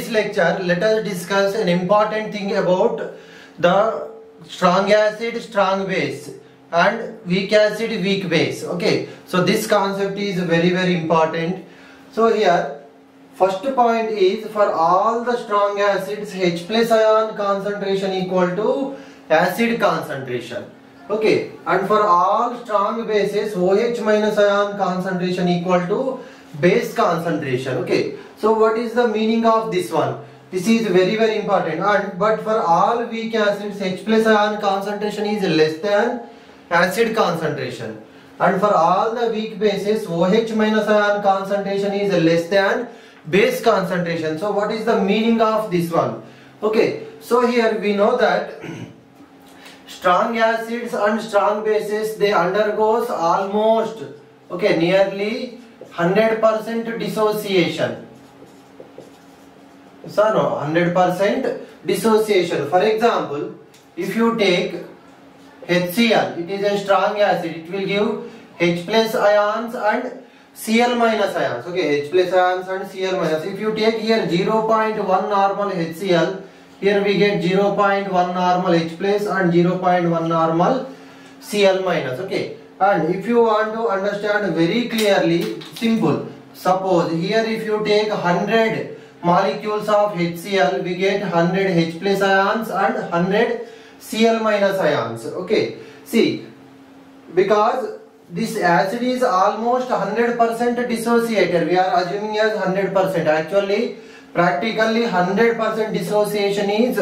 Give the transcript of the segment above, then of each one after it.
this lecture, let us discuss an important thing about the strong acid, strong base, and weak acid, weak base. Okay, so this concept is very important. So here, first point is, for all the strong acids, H plus ion concentration equal to acid concentration. Okay, and for all strong bases, OH minus ion concentration equal to base concentration. Okay, so what is the meaning of this one? This is very important. But for all weak acids, H plus ion concentration is less than acid concentration, and for all the weak bases, OH minus ion concentration is less than base concentration. So what is the meaning of this one? Okay, so here we know that strong acids and strong bases, they undergoes almost, okay, nearly 100% dissociation. So no, 100% dissociation. For example, if you take HCl, it is a strong acid, it will give H plus ions and Cl minus ions. Okay, H plus ions and Cl minus. If you take here 0.1 normal HCl, here we get 0.1 normal H plus and 0.1 normal Cl minus. Okay, and if you want to understand very clearly, simple. Suppose here if you take 100 molecules of HCl, we get 100 H plus ions and 100 Cl minus ions. Okay, see, because this acid is almost 100% dissociated, we are assuming as 100%. Actually, practically 100% dissociation is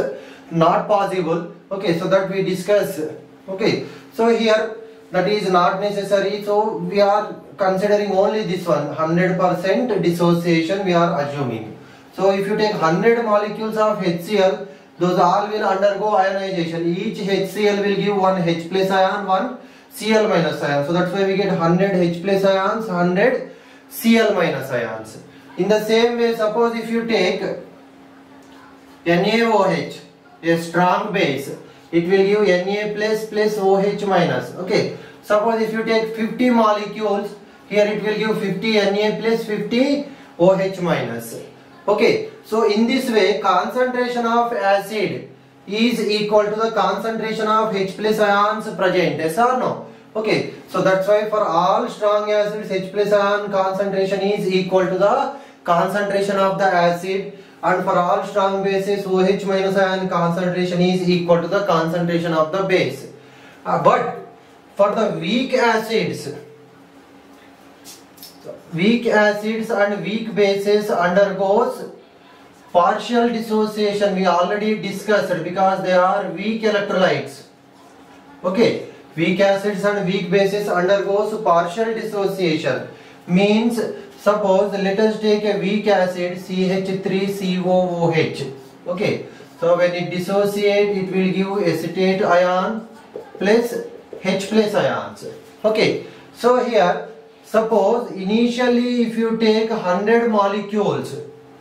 not possible. Okay, so that we discuss. Okay, so here that is not necessary, so we are considering only this one, 100% dissociation we are assuming. So if you take 100 molecules of HCl, those all will undergo ionization. Each HCl will give one H plus ion, one Cl minus ion. So that's why we get 100 H plus ions, 100 Cl minus ions. In the same way, suppose if you take NaOH, a strong base, it will give Na plus OH minus. Okay, suppose if you take 50 molecules, here it will give 50 Na plus 50 OH minus. Okay, so in this way, concentration of acid is equal to the concentration of H plus ions present. Yes or no? Okay, so that's why for all strong acids, H plus ion concentration is equal to the concentration of the acid, and for all strong bases, OH minus ion concentration is equal to the concentration of the base. But for the weak acids and weak bases undergoes partial dissociation. We already discussed, because they are weak electrolytes. Okay, weak acids and weak bases undergoes partial dissociation. Means, suppose let us take a weak acid CH3COOH. Okay, so when it dissociates, it will give acetate ion plus H plus ions. Okay, so here suppose initially if you take 100 molecules,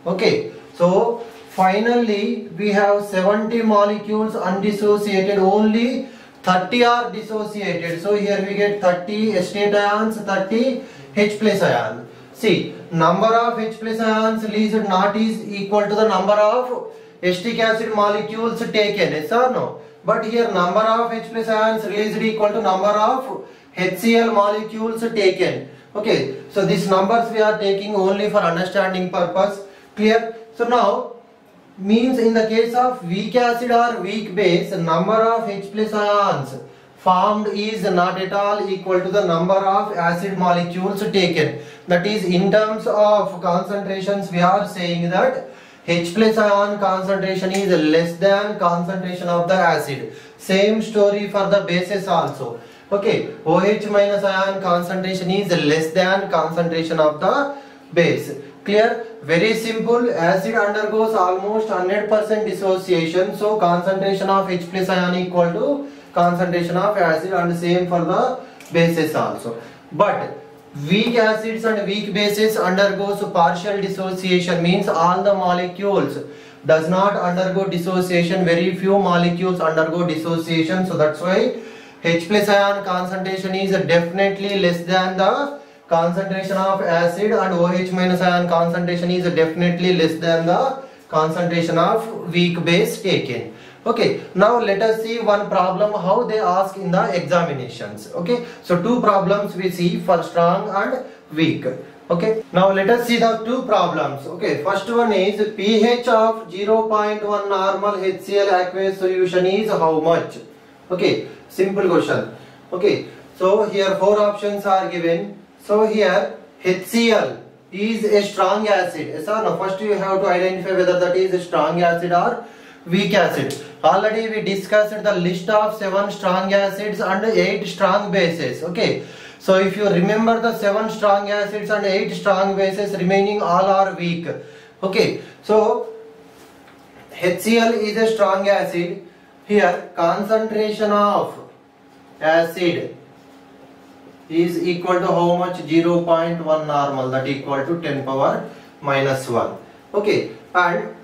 okay, so finally we have 70 molecules undissociated, only 30 are dissociated. So here we get 30 acetate ions, 30 H plus ion. See, number of H plus ions released not is equal to the number of acetic acid molecules taken. Yes or no? But here number of H plus ions released equal to number of HCl molecules taken. Okay, so these numbers we are taking only for understanding purpose. Clear? So now, means in the case of weak acid or weak base, number of H plus ions formed is not at all equal to the number of acid molecules taken. That is, in terms of concentrations, we are saying that H plus ion concentration is less than concentration of the acid. Same story for the bases also. Okay, OH minus ion concentration is less than concentration of the base. Clear? Very simple. Acid undergoes almost 100% dissociation. So concentration of H plus ion equal to concentration of acid, and same for the bases also. But weak acids and weak bases undergoes partial dissociation. Means all the molecules does not undergo dissociation. Very few molecules undergo dissociation. So that's why H plus ion concentration is definitely less than the concentration of acid, and OH minus ion concentration is definitely less than the concentration of weak base taken. Okay, now let us see one problem how they ask in the examinations. Okay, so two problems we see for strong and weak. Okay, now let us see the two problems. Okay, first one is pH of 0.1 normal HCl aqueous solution is how much? Okay, simple question. Okay, so here four options are given. So here HCl is a strong acid. Yes or no? First you have to identify whether that is a strong acid or weak acid. Already we discussed the list of 7 strong acids and 8 strong bases. Okay, so if you remember the 7 strong acids and 8 strong bases, remaining all are weak. Okay, so HCl is a strong acid. Here concentration of acid is equal to how much? 0.1 normal, that equal to 10 power minus 1. Okay, and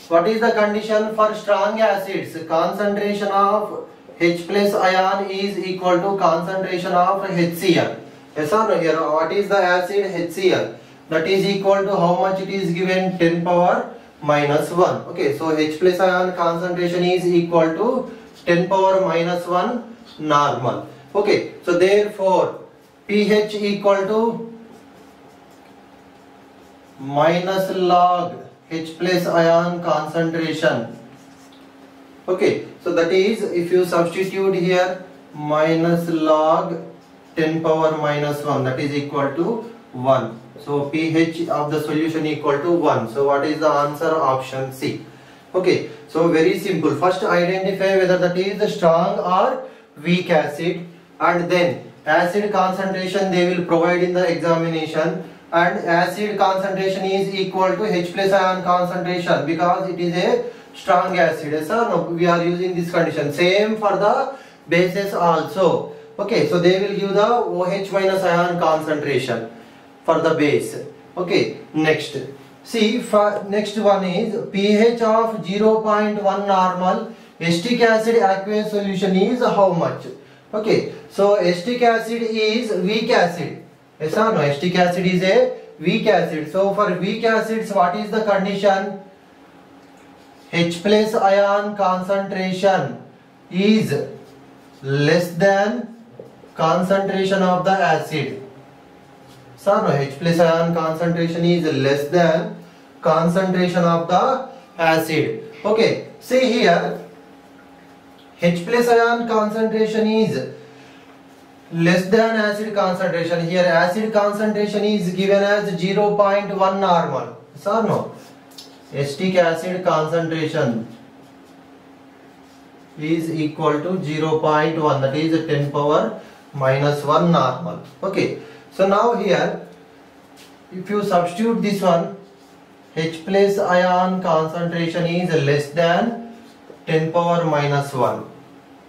what is the condition for strong acids? Concentration of H plus ion is equal to concentration of HCl. Yes or no? Here what is the acid? HCl. That is equal to how much it is given? 10 power minus 1. Okay, so H plus ion concentration is equal to 10 power minus 1 normal. Okay, so therefore pH equal to minus log H plus ion concentration. Okay, so that is, if you substitute here, minus log 10 power minus 1, that is equal to 1. So pH of the solution equal to 1. So what is the answer? Option C. Okay, so very simple. First identify whether that is the strong or weak acid, and then acid concentration they will provide in the examination, and acid concentration is equal to H plus ion concentration because it is a strong acid. Yes or no? We are using this condition. Same for the bases also. Okay, so they will give the OH minus ion concentration for the base. Okay, next. See, for next one is pH of 0.1 normal acetic acid aqueous solution is how much? Okay, so acetic acid is weak acid. Yes or no? Acetic acid is a weak acid. So for weak acids, what is the condition? H plus ion concentration is less than concentration of the acid. So no, H plus ion concentration is less than concentration of the acid. Okay, see here, H plus ion concentration is less than acid concentration. Here acid concentration is given as 0.1 normal. So no, acetic acid concentration is equal to 0.1, that is 10 power minus 1 normal. Okay, so now here if you substitute this one, H plus ion concentration is less than 10 power minus 1.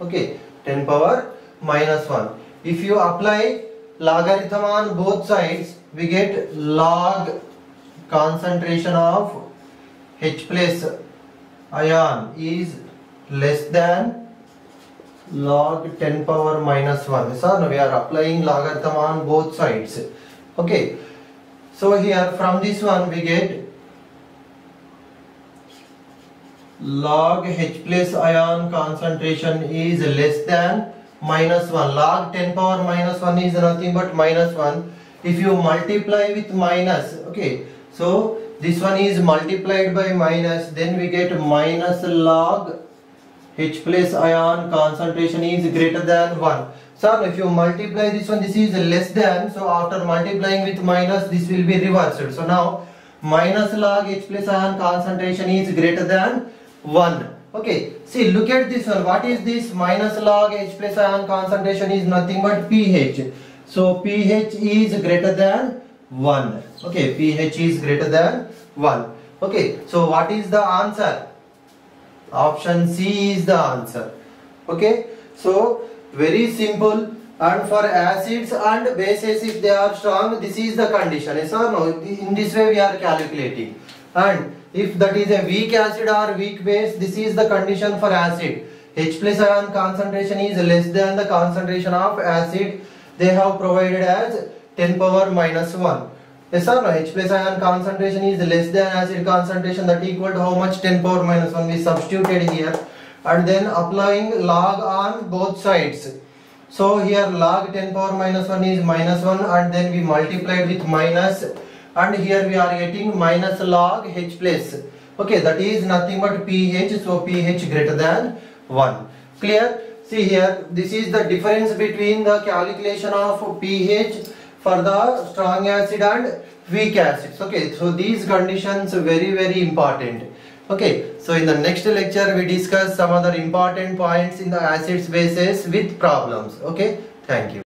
Okay, 10 power minus 1. If you apply logarithm on both sides, we get log concentration of H plus ion is less than log 10 power minus 1. So we are applying logarithm on both sides. Okay, so here from this one we get log H plus ion concentration is less than minus 1. Log 10 power minus 1 is nothing but minus 1. If you multiply with minus, okay, so this one is multiplied by minus, then we get minus log H plus ion concentration is greater than 1. So if you multiply this one, this is less than, so after multiplying with minus, this will be reversed. So now minus log H plus ion concentration is greater than 1. Okay, see, look at this one. What is this? Minus log H plus ion concentration is nothing but pH. So pH is greater than 1. Okay, pH is greater than 1. Okay, so what is the answer? Option C is the answer. Okay, so very simple. And for acids and bases, if they are strong, this is the condition. Yes or no? In this way we are calculating. And if that is a weak acid or weak base, this is the condition for acid. H plus ion concentration is less than the concentration of acid. They have provided as 10 power minus 1. Yes or no? H plus ion concentration is less than acid concentration, that equal to how much? 10 power minus 1. We substituted here and then applying log on both sides. So here log 10 power minus 1 is minus 1 and then we multiplied with minus, and here we are getting minus log H plus. Okay, that is nothing but pH, so pH greater than 1. Clear? See here, this is the difference between the calculation of pH for the strong acid and weak acids. Okay, so these conditions very important. Okay, so in the next lecture we discuss some other important points in the acids bases with problems. Okay, thank you.